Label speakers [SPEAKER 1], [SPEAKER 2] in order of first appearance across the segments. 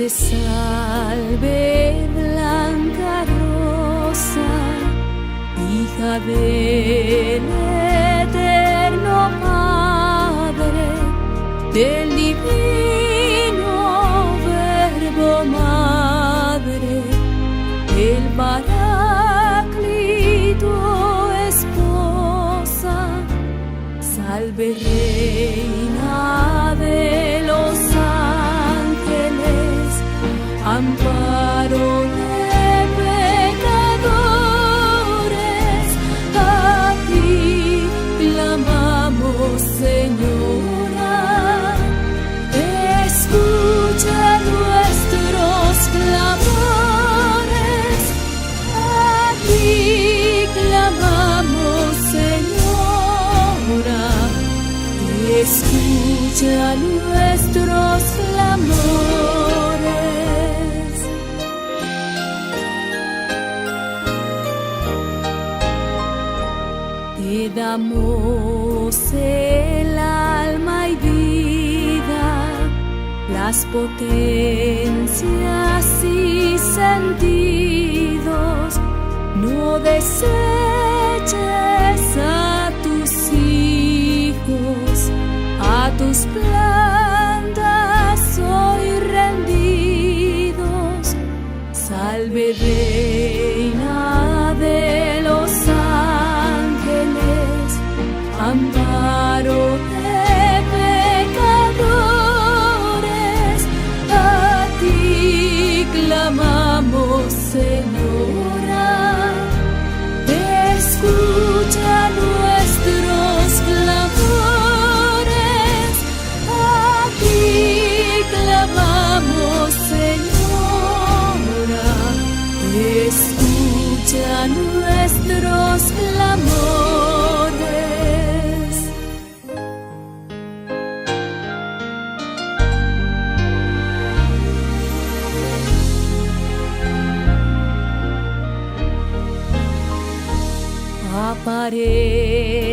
[SPEAKER 1] te salve, blanca rosa, hija del eterno Padre, del divino Verbo Madre, el Paráclito esposa. Salve, Reina de los ángeles, amparo de pecadores, a ti clamamos, Señora. Escucha nuestros clamores, a ti clamamos, Señora. Escucha nuestros clamores. Te damos el alma y vida, las potencias y sentidos. No deseches a tus hijos, a tus plantas hoy rendidos. Salve, Reina de los ángeles, amparo de pecadores, a ti clamamos, Señora. Escucha nuestros clamores, a ti clamamos, Señora. Escucha nuestros clamores.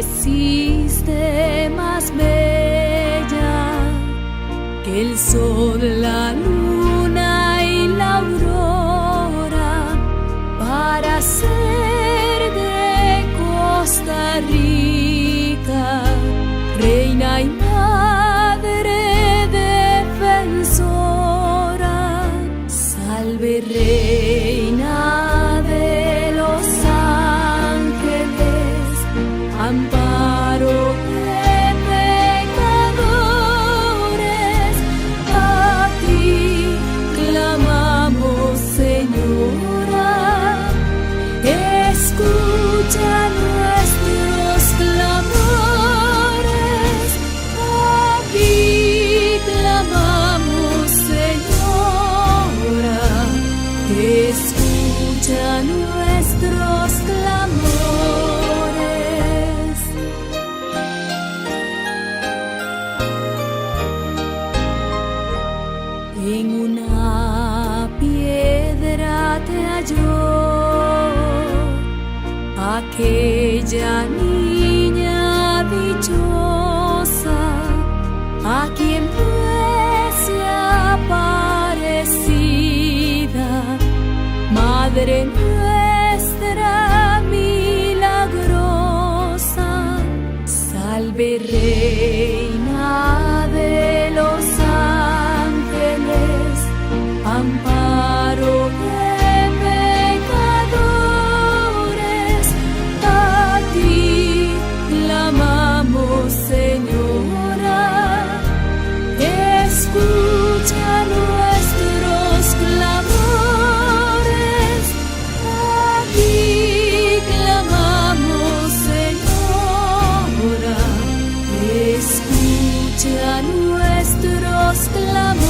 [SPEAKER 1] Apareciste más bella que el sol, la luna y la aurora, para ser de Costa Rica, reina y madre defensora. Salve, Reina de los ángeles, amparo de pecadores, a ti clamamos, Señora. Escucha nuestros clamores, a ti clamamos, Señora. Escucha nuestros clamores. En una piedra te halló aquella niña dichosa, a quien fuese aparecida, Madre nuestra milagrosa. Salve, Reina de los ángeles, amparo de pecadores, a ti clamamos, Señora. Escucha nuestros clamores, a ti clamamos, Señora. Escucha nuestros clamores.